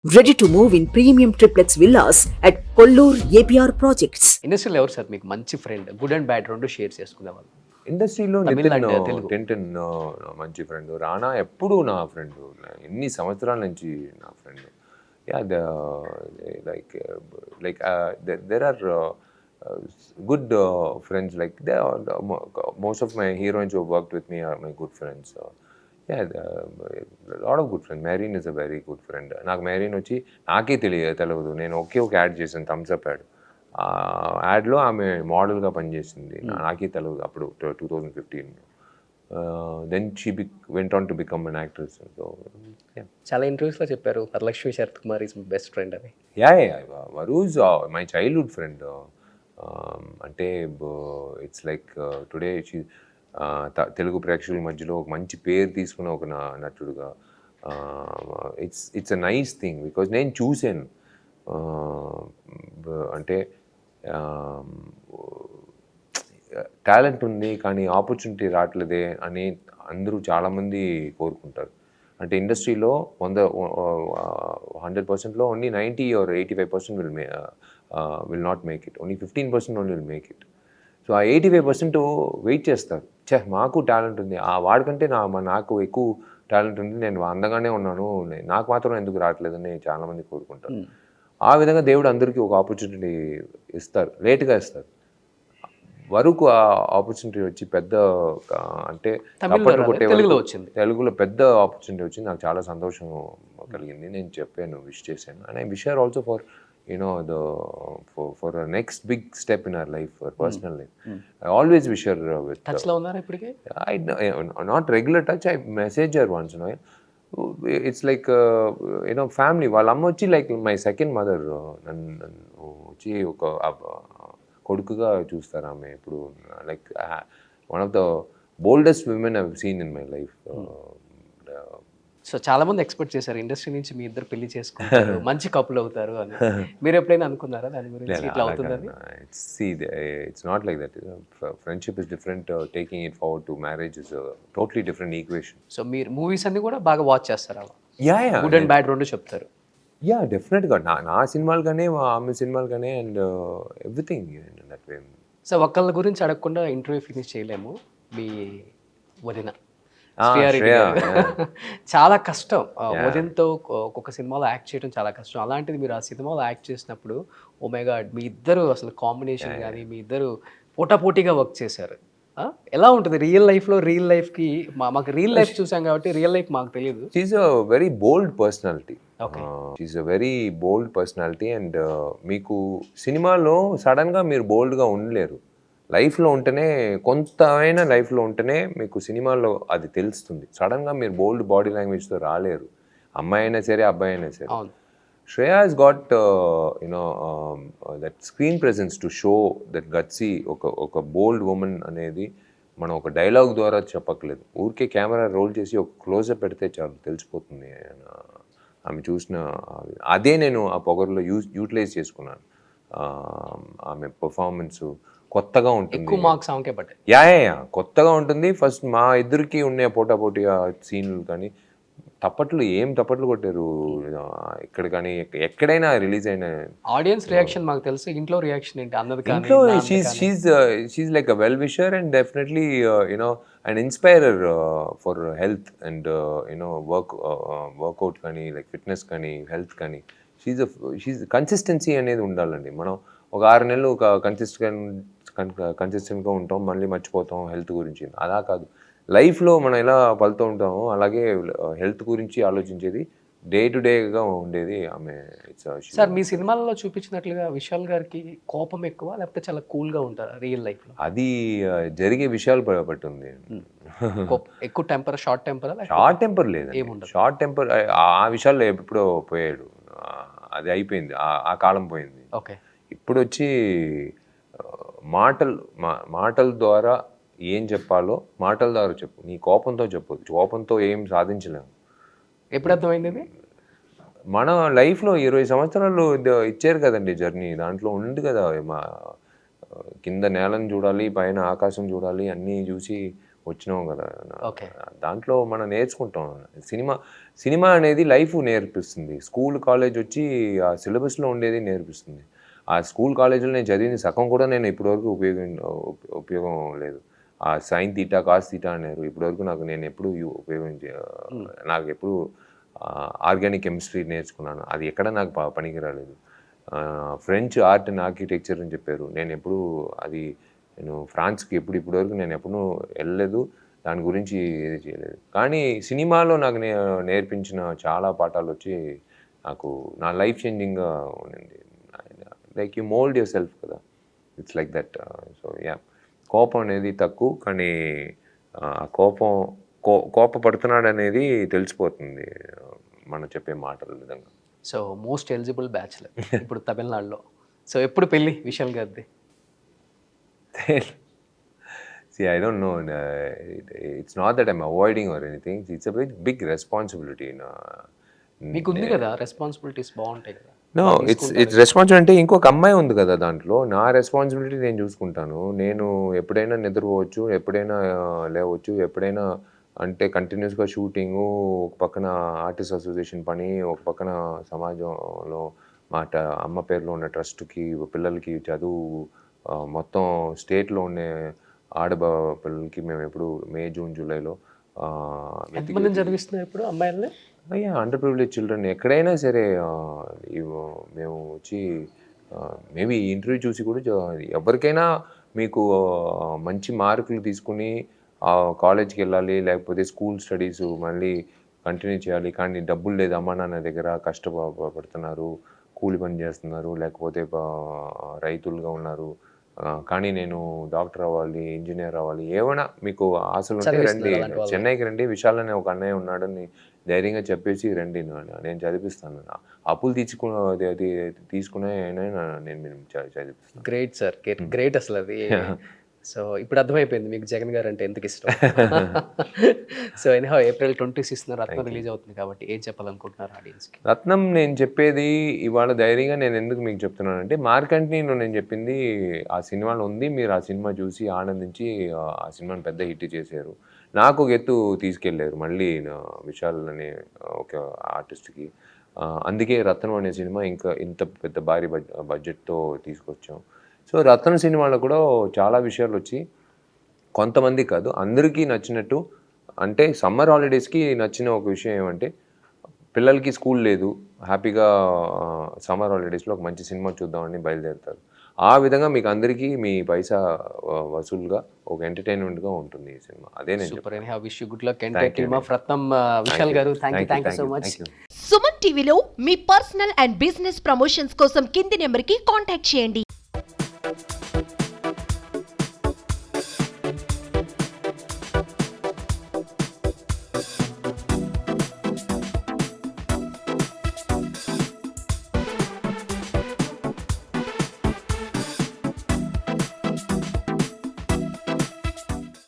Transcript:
Ready to move in premium triplex villas at Kollur APR Projects. ఇండస్ట్రీలో ఎవరు sir మీకు మంచి friend? Good and bad 2 share చేసుకునే వాళ్ళు. ఇండస్ట్రీలో తమిళ్ నితిన్ అండ్ తెలుగు. టెంటన్ మంచి ఫ్రెండ్. రానా ఎప్పుడూ నా ఫ్రెండ్, ఎన్ని సంవత్సరాల నుంచి నా friend. Ya like there are good friends. Like most of my heroines who worked with me are my good friends. Lot of good friend. Mehreen is a very good friend. నాకు మెరీన్ వచ్చి నాకే తెలియదు. నేను ఒక యాడ్ చేశాను, థమ్స్ అప్ యాడ్. ఆ యాడ్లో ఆమె మోడల్గా పనిచేసింది. నాకే తెలియదు అప్పుడు 2015. Then she went on to become an actress. So చాలా ఇంటర్వ్యూస్లో చెప్పారు Varalakshmi Sarath Kumar is my best friend అని. Was my childhood friend. అంటే it's like today she Telugu ప్రేక్షకుల మధ్యలో ఒక మంచి పేరు తీసుకున్న ఒక నటుడుగా. It's a nice thing because నేను చూశాను. అంటే టాలెంట్ ఉంది కానీ ఆపర్చునిటీ రావట్లేదే అని అందరూ చాలామంది కోరుకుంటారు. అంటే ఇండస్ట్రీలో 100%లో only 90 or 85% will not make it. Only 15% only will make it. So ఆ 85% వెయిట్ చేస్తారు. మాకు టాలెంట్ ఉంది, ఆ వాడికంటే నాకు ఎక్కువ టాలెంట్ ఉంది, నేను అందంగానే ఉన్నాను, నాకు మాత్రం ఎందుకు రావట్లేదని చాలామంది కోరుకుంటారు. ఆ విధంగా దేవుడు అందరికీ ఒక ఆపర్చునిటీ ఇస్తారు, లేట్గా ఇస్తారు. వరకు ఆ ఆపర్చునిటీ వచ్చి పెద్ద అంటే తెలుగులో పెద్ద ఆపర్చునిటీ వచ్చింది. నాకు చాలా సంతోషం కలిగింది. నేను చెప్పాను, విష్ చేశాను. And I wish her also for for a next big step in her life, her personal life. I always wish her with touch lo unnara ippudike. Not regular touch. I message her once in a while. It's like family. వాళ్ళ అమ్మ వచ్చి like my second mother. నన్ను వచ్చి ఒక కొడుకుగా చూస్తారు ఆమె. ఇప్పుడు like one of the boldest women I've seen in my life. So చాలా మంది ఎక్స్పెక్ట్ చేశారు ఇండస్ట్రీ నుంచి మీ ఇద్దరు పెళ్లి చేసుకుంటారు, మంచి కపుల్ అవుతారు అని. మీరు ఎప్పుడైనా అనుకున్నారా దాని గురించి ఇట్లా అవుతుందని? It's not like that. Friendship is different. Taking it forward to marriage is a totally different equation. So మీరు మూవీస్ అన్ని కూడా బాగా వాచ్ చేస్తారా? Yeah. గుడ్ అండ్ బ్యాడ్ 2 చెప్తారు. Yeah, డెఫినెట్గా నా సినిమాలు కానీ ఆమె సినిమాలు కానీ and everything that way. So ఒక్కళ్ళ గురించి అడగకుండా ఇంటర్వ్యూ ఫినిష్ చేయలేము. మీ వదిన చాలా కష్టం. వదినతో ఒక్కొక్క సినిమాలో యాక్ట్ చేయడం చాలా కష్టం. అలాంటిది మీరు ఆ సినిమాలో యాక్ట్ చేసినప్పుడు ఓ మై గాడ్, మీ ఇద్దరు అసలు కాంబినేషన్ కానీ మీ ఇద్దరు పోటాపోటీగా వర్క్ చేశారు. ఎలా ఉంటుంది రియల్ లైఫ్లో? రియల్ లైఫ్కి మాకు రియల్ లైఫ్ చూసాం కాబట్టి రియల్ లైఫ్ మాకు తెలియదు. She's a very bold personality. She's a very bold personality. And మీకు సినిమాలో సడన్గా మీరు బోల్డ్గా ఉండలేరు. లైఫ్లో ఉంటేనే, కొంతైనా లైఫ్లో ఉంటేనే మీకు సినిమాల్లో అది తెలుస్తుంది. సడన్గా మీరు బోల్డ్ బాడీ లాంగ్వేజ్తో రాలేరు, అమ్మాయి అయినా సరే అబ్బాయి అయినా సరే. Shreya has got that screen presence to show that gutsy, ఒక బోల్డ్ ఉమెన్ అనేది మనం ఒక డైలాగ్ ద్వారా చెప్పక్కలేదు. ఊరికే కెమెరా రోల్ చేసి ఒక క్లోజప్ పెడితే చాలు, తెలిసిపోతుంది ఆమె చూసిన. అదే నేను ఆ పొగరులో యూటిలైజ్ చేసుకున్నాను. ఆమె పర్ఫార్మెన్స్ కొత్తగా ఉంటుంది, కొత్తగా ఉంటుంది. ఫస్ట్ మా ఇద్దరికి ఉండే పోటాపోటీ సీన్లు కానీ, తప్పట్లు కొట్టారు ఇక్కడ కానీ ఎక్కడైనా రిలీజ్ అయిన ఆడియన్స్ రియాక్షన్ మాకు తెలుసు. ఇంట్లో రియాక్షన్ ఏంటి అన్నది కానీ ఇంట్లో she's like a well wisher and definitely and inspirer for health and workout కానీ, లైక్ ఫిట్నెస్ కానీ, హెల్త్ కానీ. షీఈ్ కన్సిస్టెన్సీ అనేది ఉండాలండి. మనం ఒక 6 నెలలు ఒక కన్సిస్టెంట్గా ఉంటాం, మళ్ళీ మర్చిపోతాం హెల్త్ గురించి. అలా కాదు, లైఫ్లో మనం ఎలా పలుతూ ఉంటామో అలాగే హెల్త్ గురించి ఆలోచించేది, డే టు డేగా ఉండేది ఆమె. సార్, మీ సినిమాలలో చూపించినట్లుగా విశాల్ గారికి కోపం ఎక్కువ లేకపోతే చాలా కూల్గా ఉంటారా రియల్ లైఫ్లో? అది జరిగే విషయాలు బట్టి ఉంది. ఎక్కువ temper, short temper? Short temper లేదు, షార్ట్ టెంపర్ ఆ విషయాల్లో ఎప్పుడో పోయాడు. అది అయిపోయింది, ఆ కాలం పోయింది. ఓకే. ఇప్పుడు వచ్చి మాటల ద్వారా ఏం చెప్పాలో మాటల ద్వారా చెప్పు. నీ కోపంతో చెప్పొద్దు, కోపంతో ఏం సాధించలేము. ఎప్పుడు అర్థమైంది? మన లైఫ్లో 20 సంవత్సరాలు ఇచ్చారు కదండి జర్నీ. దాంట్లో ఉంది కదా, కింద నేలను చూడాలి, పైన ఆకాశం చూడాలి, అన్నీ చూసి వచ్చినాం కదా. ఓకే. దాంట్లో మనం నేర్చుకుంటాం. సినిమా అనేది లైఫ్ నేర్పిస్తుంది. స్కూల్ కాలేజ్ వచ్చి ఆ సిలబస్లో ఉండేది నేర్పిస్తుంది. ఆ స్కూల్ కాలేజీలో నేను చదివింది సగం కూడా నేను ఇప్పటివరకు ఉపయోగం లేదు. ఆ సైన్ తీటా కాస్ తీటా అన్నారు, ఇప్పటివరకు నేను ఎప్పుడు నాకు ఎప్పుడు ఆర్గానిక్ కెమిస్ట్రీ నేర్చుకున్నాను, అది ఎక్కడ నాకు పనికి రాలేదు. ఫ్రెంచ్ ఆర్ట్ అండ్ ఆర్కిటెక్చర్ అని చెప్పారు, నేను ఫ్రాన్స్కి ఇప్పటివరకు నేను ఎప్పుడూ వెళ్ళలేదు, దాని గురించి ఏది చేయలేదు. కానీ సినిమాలో నాకు నేర్పించిన చాలా పాఠాలు వచ్చి నాకు నా లైఫ్ చేంజింగ్గా ఉండింది. Like you mould yourself కదా, it's like that. So yeah, కోపం అనేది తక్కువ, కానీ కోపపడుతున్నాడు అనేది తెలిసిపోతుంది మనం చెప్పే మాటల విధంగా. సో మోస్ట్ ఎలిజిబుల్ బ్యాచ్లర్ ఇప్పుడు తమిళనాడులో. సో ఎప్పుడు పెళ్ళి విశాల్ గారిది? See, I don't know. It's not that I'm avoiding or anything. It's a very big responsibility. మీకు ఉంది కదా రెస్పాన్సిబిలిటీస్, బాగుంటాయి కదా. No, it's responsibility. అంటే ఇంకొక అమ్మాయి ఉంది కదా దాంట్లో, నా రెస్పాన్సిబిలిటీ నేను చూసుకుంటాను. నేను ఎప్పుడైనా నిద్రపోవచ్చు, ఎప్పుడైనా లేవచ్చు, ఎప్పుడైనా అంటే కంటిన్యూస్గా షూటింగు, ఒక పక్కన ఆర్టిస్ట్ అసోసియేషన్ పని, ఒక పక్కన సమాజంలో అమ్మ పేరులో ఉన్న ట్రస్ట్కి, పిల్లలకి చదువు, మొత్తం స్టేట్లో ఉండే పిల్లలకి మేము ఎప్పుడు మే, జూన్, జూలైలో ఎంతమందిని చదివిస్తున్నారు ఇప్పుడు అమ్మాయిలని? అయ్యా, అండర్ ప్రివిలేజ్ చిల్డ్రన్ ఎక్కడైనా సరే. మేము వచ్చి మేబీ ఇంటర్వ్యూ చూసి కూడా ఎవరికైనా మీకు మంచి మార్కులు తీసుకుని కాలేజ్కి వెళ్ళాలి, లేకపోతే స్కూల్ స్టడీస్ మళ్ళీ కంటిన్యూ చేయాలి, కానీ డబ్బులు లేదు, అమ్మ నాన్న దగ్గర కష్టపడుతున్నారు, కూలి పని చేస్తున్నారు, లేకపోతే రైతులుగా ఉన్నారు, కానీ నేను డాక్టర్ అవ్వాలి, ఇంజనీర్ అవ్వాలి, ఏమైనా మీకు ఆశలు ఉంటే రండి, చెన్నైకి రండి, విశాల్ అనే ఒక అన్నయ్య ఉన్నాడని ధైర్యంగా చెప్పేసి రండి, నేను చదివిస్తాను. అప్పులు తీసుకునే నేను చదివిస్తాను. గ్రేట్ సార్, గ్రేట్ అసలు అది. సో ఇప్పుడు అర్థమైపోయింది మీకు జగన్ గారు అంటే ఎందుకు ఇష్టం. సో ఎనీహౌ April 26 రత్నం రిలీజ్ అవుతుంది కాబట్టి ఏం చెప్పాలనుకుంటున్నారు ఆడియన్స్కి? రత్నం నేను చెప్పేది ఇవాళ ధైర్యంగా నేను ఎందుకు మీకు చెప్తున్నానంటే, మార్కంట్నీలో నేను చెప్పింది ఆ సినిమాలో ఉంది. మీరు ఆ సినిమా చూసి ఆనందించి ఆ సినిమాని పెద్ద హిట్ చేశారు. నాకు ఒక ఎత్తు తీసుకెళ్ళారు మళ్ళీ విశాల్ అనే ఒక ఆర్టిస్ట్కి. అందుకే రత్నం అనే సినిమా ఇంకా ఇంత పెద్ద భారీ బడ్జెట్తో తీసుకొచ్చాం. సో రత్నం సినిమాలో కూడా చాలా విషయాలు వచ్చి కొంతమంది కాదు అందరికీ నచ్చినట్టు, అంటే సమ్మర్ హాలిడేస్కి నచ్చిన ఒక విషయం ఏమంటే, పిల్లలకి స్కూల్ లేదు, హ్యాపీగా సమ్మర్ హాలిడేస్లో ఒక మంచి సినిమా చూద్దామని బయలుదేరుతారు. ఆ విధంగా మీకు అందరికీ మీ పైసా వసూలుగా ఒక ఎంటర్టైన్మెంట్గా ఉంటుంది ఈ సినిమా. అదే నేను super. Anyhow wish you good luck entire team of Ratnam. Vishal garu thank you so much. Suman టీవీలో మీ పర్సనల్ అండ్ బిజినెస్ ప్రమోషన్స్ కోసం కింది నెంబర్కి కాంటాక్ట్ చేయండి.